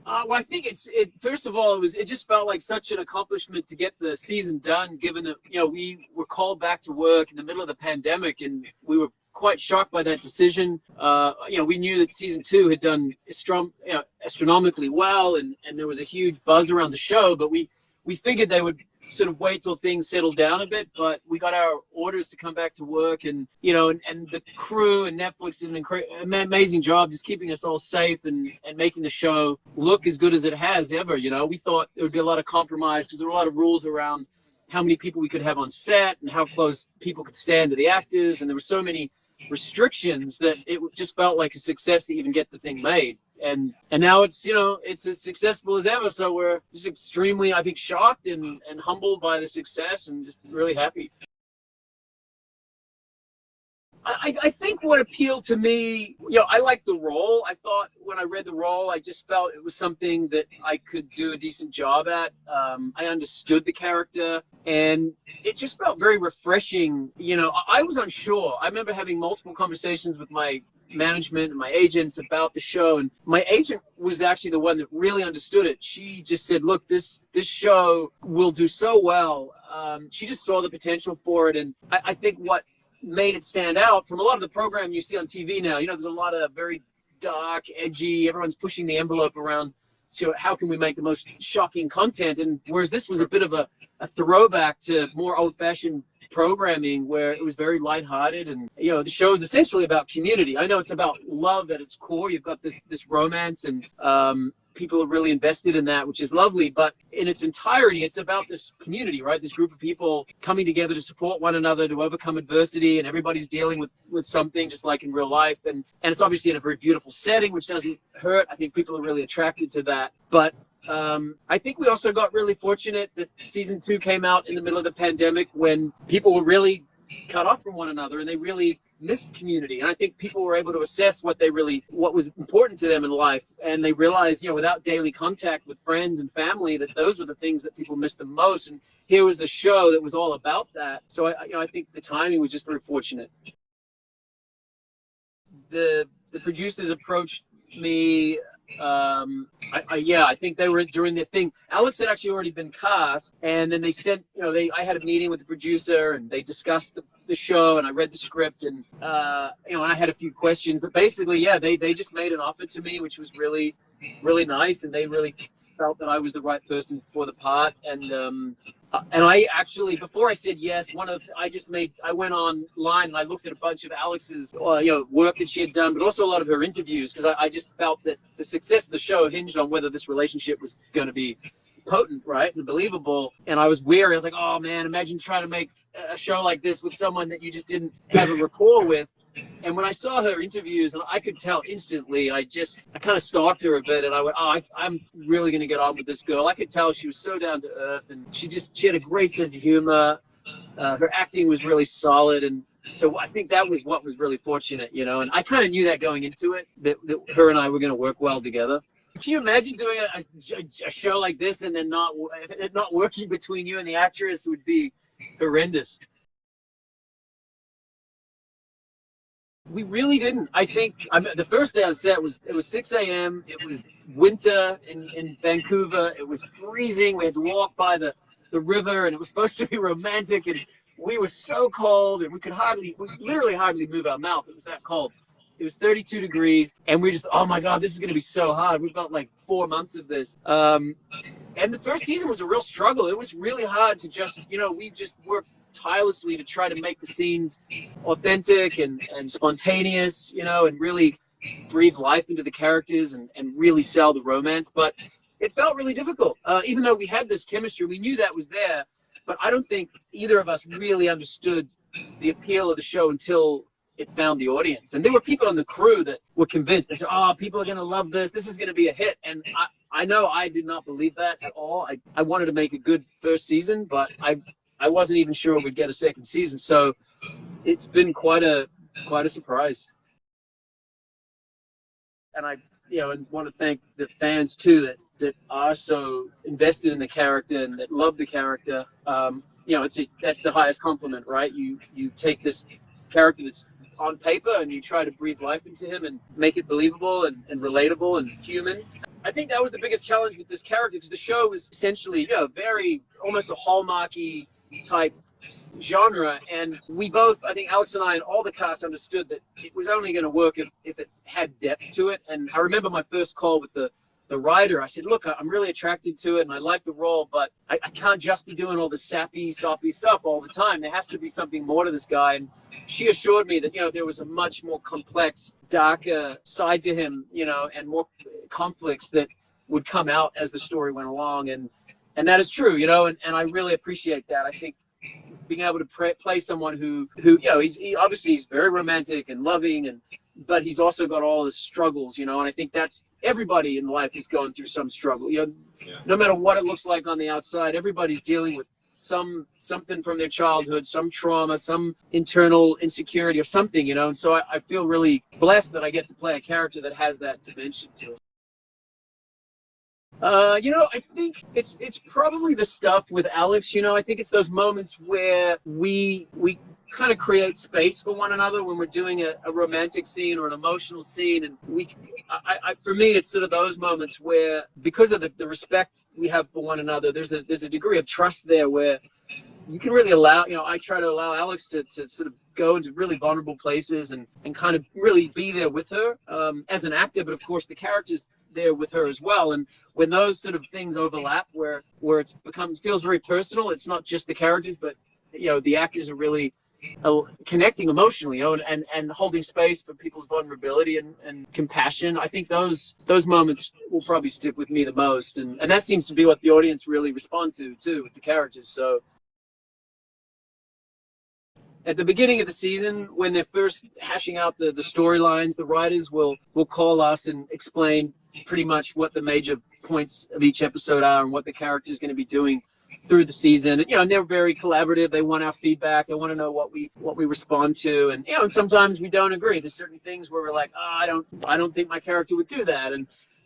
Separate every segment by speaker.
Speaker 1: Well, I think first of all, it just felt like such an accomplishment to get the season done, given that, we were called back to work in the middle of the pandemic, and we were quite shocked by that decision. We knew that season two had done astronomically well, and there was a huge buzz around the show, but we figured they would sort of wait till things settled down a bit, but we got our orders to come back to work, and and the crew and Netflix did an amazing job just keeping us all safe and making the show look as good as it has ever. We thought there would be a lot of compromise because there were a lot of rules around how many people we could have on set and how close people could stand to the actors, and there were so many restrictions that it just felt like a success to even get the thing made. And now it's as successful as ever. So we're just extremely, I think, shocked and humbled by the success, and just really happy. I think what appealed to me, I liked the role. I thought when I read the role, I just felt it was something that I could do a decent job at. I understood the character, and it just felt very refreshing. I was unsure. I remember having multiple conversations with my management and my agents about the show, and my agent was actually the one that really understood it. She just said, look, this show will do so well. She just saw the potential for it, and I think what made it stand out from a lot of the program you see on TV now, there's a lot of very dark, edgy, everyone's pushing the envelope around, so how can we make the most shocking content, and whereas this was a bit of a throwback to more old-fashioned programming where it was very lighthearted, and the show is essentially about community. I know it's about love at its core. You've got this romance, and people are really invested in that, which is lovely, but in its entirety it's about this community, right? This group of people coming together to support one another, to overcome adversity, and everybody's dealing with something just like in real life, and it's obviously in a very beautiful setting, which doesn't hurt. I think people are really attracted to that. But I think we also got really fortunate that season two came out in the middle of the pandemic when people were really cut off from one another, and they really missed community. And I think people were able to assess what was important to them in life, and they realized, without daily contact with friends and family, that those were the things that people missed the most. And here was the show that was all about that. So I think the timing was just very fortunate. The producers approached me. I think they were during the thing. Alex had actually already been cast, and then they sent, I had a meeting with the producer, and they discussed the show, and I read the script, and and I had a few questions, but basically, they just made an offer to me, which was really, really nice, and they really felt that I was the right person for the part, and I actually, before I said yes, I went online and I looked at a bunch of Alex's, work that she had done, but also a lot of her interviews, because I just felt that the success of the show hinged on whether this relationship was going to be potent, right, and believable. And I was weary. I was like, oh man, imagine trying to make a show like this with someone that you just didn't have a rapport with. And when I saw her interviews, and I could tell instantly, I kind of stalked her a bit, and I went, I'm really going to get on with this girl. I could tell she was so down to earth, and she had a great sense of humor. Her acting was really solid, and so I think that was what was really fortunate, and I kind of knew that going into it, that her and I were going to work well together. Can you imagine doing a show like this and then not working between you and the actress? Would be horrendous. We really didn't. I think the first day on set it was 6 a.m. It was winter in Vancouver. It was freezing. We had to walk by the river, and it was supposed to be romantic, and we were so cold, and we literally hardly move our mouth. It was that cold. It was 32 degrees, and we just, oh my God, this is going to be so hard. We've got like 4 months of this. And the first season was a real struggle. It was really hard to we just worked tirelessly to try to make the scenes authentic and spontaneous, and really breathe life into the characters and really sell the romance. But it felt really difficult. Even though we had this chemistry, we knew that was there, but I don't think either of us really understood the appeal of the show until it found the audience. And there were people on the crew that were convinced. They said, oh, people are going to love this. This is going to be a hit. And I know I did not believe that at all. I wanted to make a good first season, but I wasn't even sure we'd get a second season. So it's been quite a surprise. And I want to thank the fans too that are so invested in the character and that love the character. That's the highest compliment, right? You take this character that's on paper and you try to breathe life into him and make it believable and relatable and human. I think that was the biggest challenge with this character, because the show was essentially, very almost a Hallmarky type genre, and we both, I think Alex and I and all the cast, understood that it was only going to work if it had depth to it. And I remember my first call with the writer. I said, look, I'm really attracted to it and I like the role, but I can't just be doing all the sappy, soppy stuff all the time. There has to be something more to this guy. And she assured me that, there was a much more complex, darker side to him, and more conflicts that would come out as the story went along. And that is true, and I really appreciate that. I think being able to play someone who he's very romantic and loving, but he's also got all his struggles, and I think that's everybody in life is going through some struggle. No matter what it looks like on the outside, everybody's dealing with something from their childhood, some trauma, some internal insecurity or something, and so I feel really blessed that I get to play a character that has that dimension to it. I think it's probably the stuff with Alex. I think it's those moments where we kind of create space for one another when we're doing a romantic scene or an emotional scene, and for me, it's sort of those moments where, because of the respect we have for one another, there's a degree of trust there where you can really allow. I try to allow Alex to sort of go into really vulnerable places and kind of really be there with her as an actor, but of course the character's there with her as well. And when those sort of things overlap, where it feels very personal, it's not just the characters, but the actors are really connecting emotionally, and holding space for people's vulnerability and compassion. I think those moments will probably stick with me the most, and that seems to be what the audience really respond to too with the characters. So at the beginning of the season, when they're first hashing out the storylines, the writers will call us and explain pretty much what the major points of each episode are and what the character is going to be doing through the season. And they're very collaborative. They want our feedback. They want to know what we respond to. And and sometimes we don't agree. There's certain things where we're like, oh, I don't think my character would do that.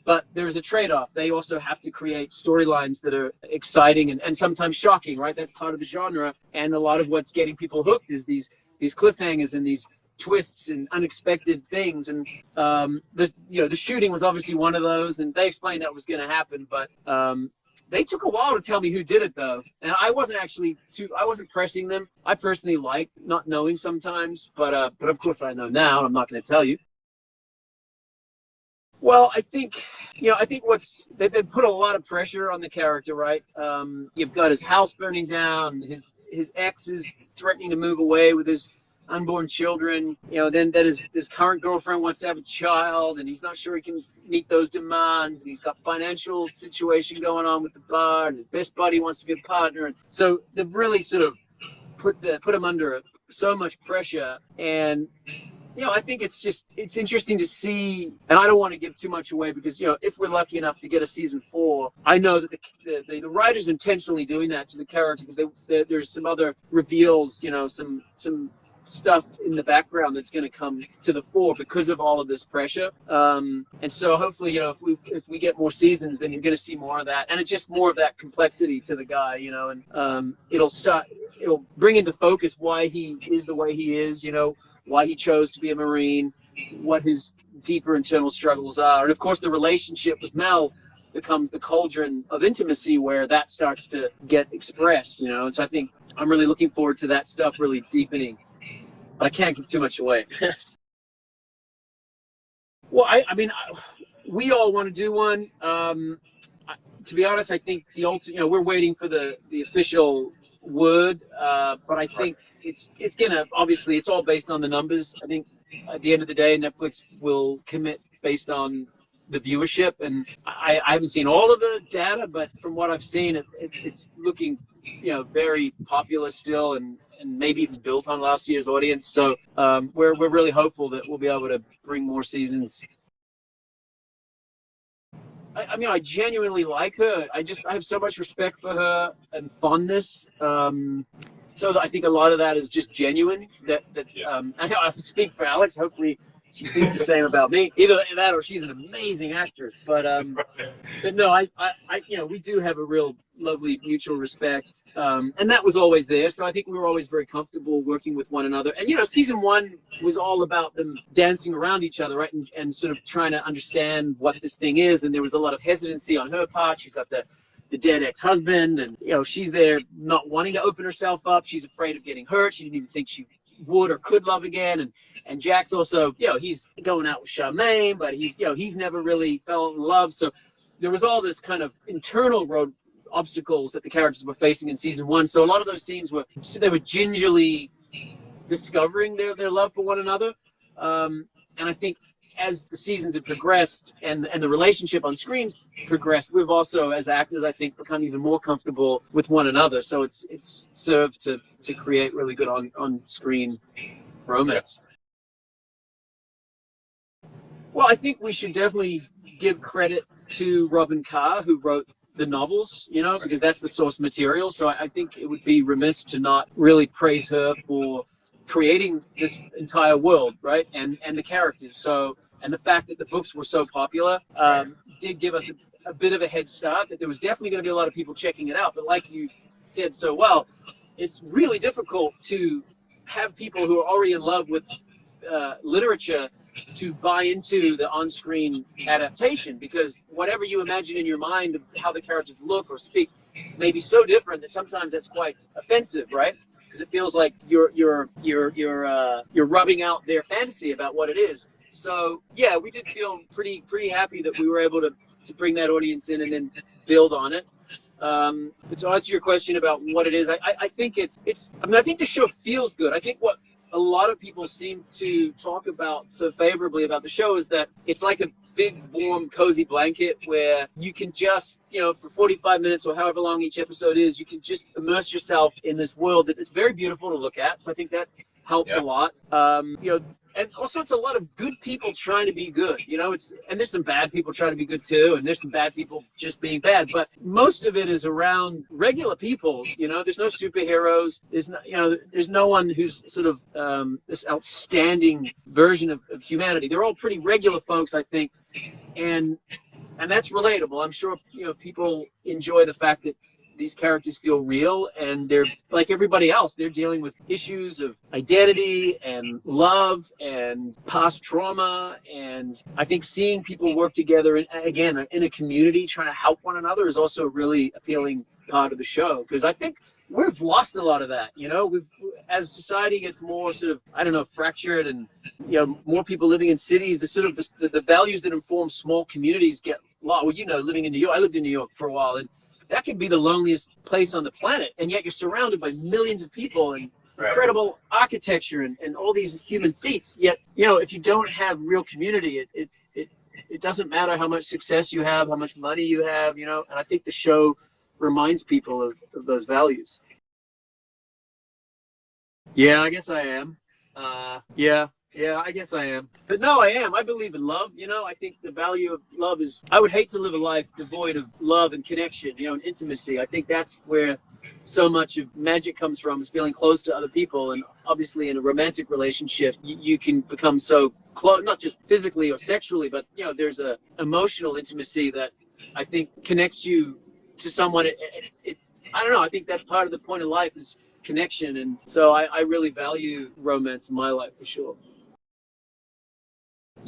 Speaker 1: But there's a trade-off. They also have to create storylines that are exciting and sometimes shocking, right? That's part of the genre. And a lot of what's getting people hooked is these cliffhangers and these twists and unexpected things. And the shooting was obviously one of those, and they explained that was going to happen. But they took a while to tell me who did it, though. And I wasn't pressing them. I personally like not knowing sometimes, but of course I know now, and I'm not going to tell you. Well, I think they've put a lot of pressure on the character, right? You've got his house burning down, his ex is threatening to move away with his unborn children. Then his current girlfriend wants to have a child, and he's not sure he can meet those demands. And he's got financial situation going on with the bar, and his best buddy wants to be a partner. And so they've really sort of put him under so much pressure. And I think it's interesting to see, and I don't want to give too much away because, if we're lucky enough to get a season 4, I know that the writers are intentionally doing that to the character, because there's some other reveals, some stuff in the background that's going to come to the fore because of all of this pressure. And so hopefully, if we get more seasons, then you're going to see more of that. And it's just more of that complexity to the guy, and it'll bring into focus why he is the way he is, why he chose to be a Marine, what his deeper internal struggles are. And of course, the relationship with Mel becomes the cauldron of intimacy where that starts to get expressed, And so I think I'm really looking forward to that stuff really deepening. But I can't give too much away. Well, we all want to do one. To be honest, I think we're waiting for the official word, but I think it's gonna, obviously it's all based on the numbers. I think at the end of the day, Netflix will commit based on the viewership, and I haven't seen all of the data, but from what I've seen, it's looking very popular still, and maybe even built on last year's audience. So we're really hopeful that we'll be able to bring more seasons. I genuinely like her. I have so much respect for her and fondness. So I think a lot of that is just genuine. I speak for Alex. Hopefully she thinks the same about me. Either that or she's an amazing actress. But no, I we do have a real lovely mutual respect, and that was always there. So I think we were always very comfortable working with one another. And season one was all about them dancing around each other, right, and sort of trying to understand what this thing is. And there was a lot of hesitancy on her part. She's got the dead ex-husband, and she's there not wanting to open herself up. She's afraid of getting hurt. She didn't even think she would or could love again. And Jack's also, he's going out with Charmaine, but he's never really fell in love. So there was all this kind of internal road obstacles that the characters were facing in season one. So a lot of those scenes they were gingerly discovering their love for one another. And I think as the seasons have progressed and the relationship on screens progressed, we've also, as actors, I think, become even more comfortable with one another. So it's served to create really good on-screen romance. Well, I think we should definitely give credit to Robin Carr, who wrote the novels, because that's the source material. So I think it would be remiss to not really praise her for creating this entire world, right? And the characters. So, and the fact that the books were so popular did give us a bit of a head start, that there was definitely going to be a lot of people checking it out. But like you said so well, it's really difficult to have people who are already in love with literature to buy into the on-screen adaptation, because whatever you imagine in your mind of how the characters look or speak may be so different that sometimes that's quite offensive, right? Because it feels like you're rubbing out their fantasy about what it is. So yeah, we did feel pretty happy that we were able to bring that audience in and then build on it. But to answer your question about what it is, I think I think the show feels good. I think what a lot of people seem to talk about so favorably about the show is that it's like a big, warm, cozy blanket where you can just, for 45 minutes or however long each episode is, you can just immerse yourself in this world that it's very beautiful to look at. So I think that helps a lot. And also it's a lot of good people trying to be good, and there's some bad people trying to be good too, and there's some bad people just being bad, but most of it is around regular people. There's no superheroes, there's no one who's sort of this outstanding version of humanity. They're all pretty regular folks, I think, and that's relatable. I'm sure people enjoy the fact that these characters feel real, and they're like everybody else. They're dealing with issues of identity and love and past trauma. And I think seeing people work together, again, in a community trying to help one another, is also a really appealing part of the show, because I think we've lost a lot of that. As society gets more sort of, fractured, and more people living in cities, the values that inform small communities get lost. Well, living in New York, I lived in New York for a while, and that can be the loneliest place on the planet, and yet you're surrounded by millions of people and incredible architecture and all these human feats. Yet, if you don't have real community, it doesn't matter how much success you have, how much money you have, and I think the show reminds people of those values. Yeah, I guess I am. Yeah, I guess I am. But no, I am. I believe in love. I think the value of love is, I would hate to live a life devoid of love and connection, and intimacy. I think that's where so much of magic comes from, is feeling close to other people. And obviously in a romantic relationship, you can become so close, not just physically or sexually, but, there's a emotional intimacy that I think connects you to someone. I don't know. I think that's part of the point of life, is connection. And so I really value romance in my life, for sure.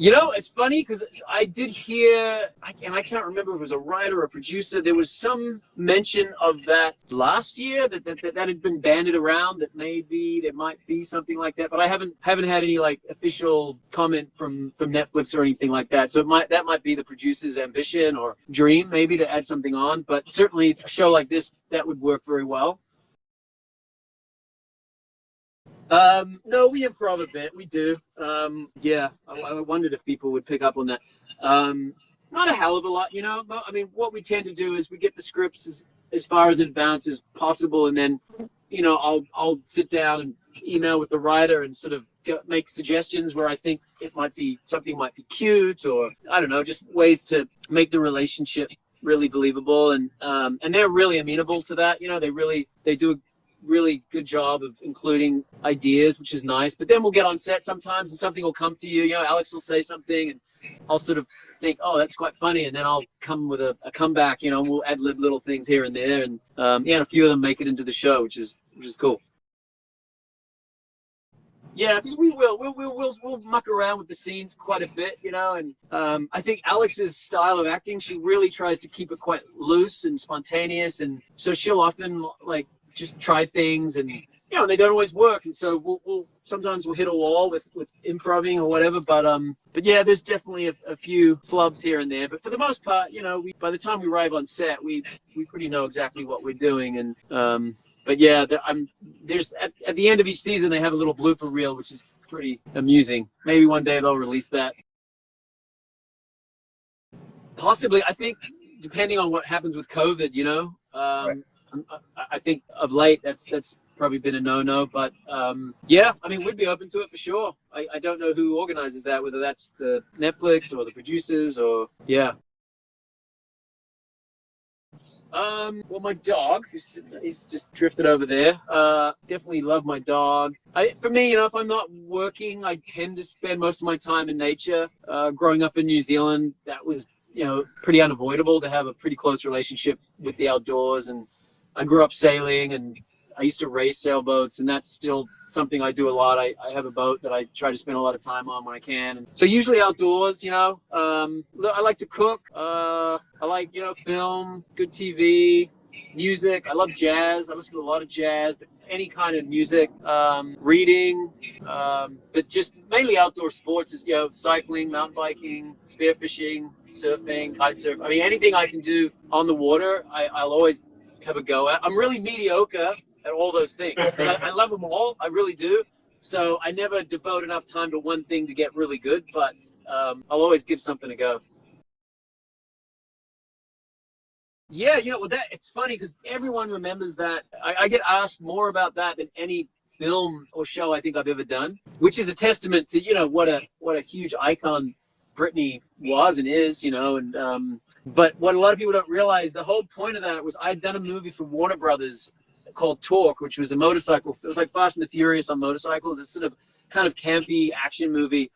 Speaker 1: It's funny because I did hear, and I can't remember if it was a writer or a producer, there was some mention of that last year, that had been bandied around, that maybe there might be something like that, but I haven't had any official comment from Netflix or anything like that. So that might be the producer's ambition or dream, maybe, to add something on, but certainly a show like this, that would work very well. No, we improv a bit. We do. Yeah, I wondered if people would pick up on that. Not a hell of a lot, I mean, what we tend to do is we get the scripts as far as in advance as possible, and then, I'll sit down and email with the writer and sort of make suggestions where I think something might be cute, or I don't know, just ways to make the relationship really believable. And they're really amenable to that. They do really good job of including ideas, which is nice. But then we'll get on set sometimes and something will come to you. You know, Alex will say something and I'll sort of think, oh, that's quite funny. And then I'll come with a comeback, you know, and we'll ad lib little things here and there. And yeah, and a few of them make it into the show, which is cool. Yeah, because we'll muck around with the scenes quite a bit, you know, and I think Alex's style of acting, she really tries to keep it quite loose and spontaneous, and so she'll often like just try things, and you know, they don't always work, and so we'll sometimes we'll hit a wall with improving or whatever, but yeah, there's definitely a few flubs here and there, but for the most part, you know, by the time we arrive on set, we pretty know exactly what we're doing, and but yeah, there's at the end of each season they have a little blooper reel, which is pretty amusing. Maybe one day they'll release that. Possibly, I think, depending on what happens with COVID, you know.
Speaker 2: Right.
Speaker 1: I think of late that's probably been a no-no, but yeah, I mean, we'd be open to it for sure. I don't know who organizes that, whether that's the Netflix or the producers or yeah. Well, my dog, he's just drifted over there. Definitely love my dog. For me, you know, if I'm not working, I tend to spend most of my time in nature. Growing up in New Zealand, that was, you know, pretty unavoidable to have a pretty close relationship with the outdoors. And I grew up sailing, and I used to race sailboats, and that's still something I do a lot. I have a boat that I try to spend a lot of time on when I can. And so usually outdoors, you know. I like to cook. I like, you know, film, good TV, music. I love jazz. I listen to a lot of jazz, but any kind of music. Reading, but just mainly outdoor sports is, you know, cycling, mountain biking, spearfishing, surfing, kite surf. I mean, anything I can do on the water, I'll always have a go at. I'm really mediocre at all those things. I love them all. I really do. So I never devote enough time to one thing to get really good, but I'll always give something a go. Yeah, you know, well, it's funny because everyone remembers that. I get asked more about that than any film or show I think I've ever done, which is a testament to, you know, what a huge icon Britney was and is, you know, and but what a lot of people don't realize, the whole point of that was I'd done a movie for Warner Brothers called Torque, which was a motorcycle. It was like Fast and the Furious on motorcycles. It's sort of kind of campy action movie.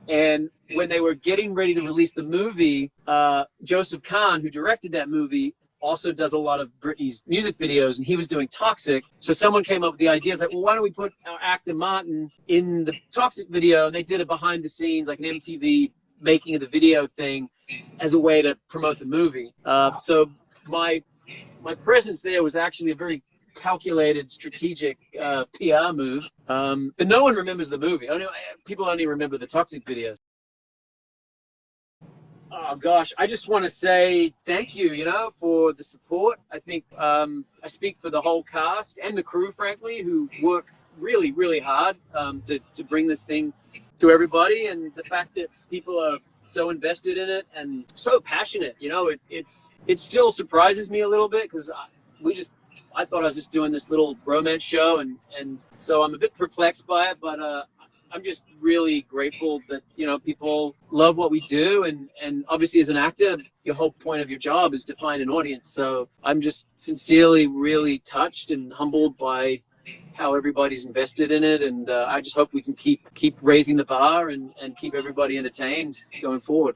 Speaker 1: And when they were getting ready to release the movie, Joseph Kahn, who directed that movie, also does a lot of Britney's music videos, and he was doing Toxic. So someone came up with the idea, like, well, why don't we put our actor Martin in the Toxic video? And they did a behind the scenes, like an MTV making of the video thing, as a way to promote the movie. So my presence there was actually a very calculated, strategic PR move. But no one remembers the movie. People only remember the Toxic videos. Oh gosh, I just want to say thank you, you know, for the support. I think I speak for the whole cast and the crew, frankly, who work really, really hard to bring this thing to everybody. And the fact that people are so invested in it and so passionate, you know, it still surprises me a little bit because I thought I was just doing this little romance show, and so I'm a bit perplexed by it, but I'm just really grateful that, you know, people love what we do, and obviously as an actor, your whole point of your job is to find an audience. So I'm just sincerely really touched and humbled by how everybody's invested in it, and I just hope we can keep raising the bar and keep everybody entertained going forward.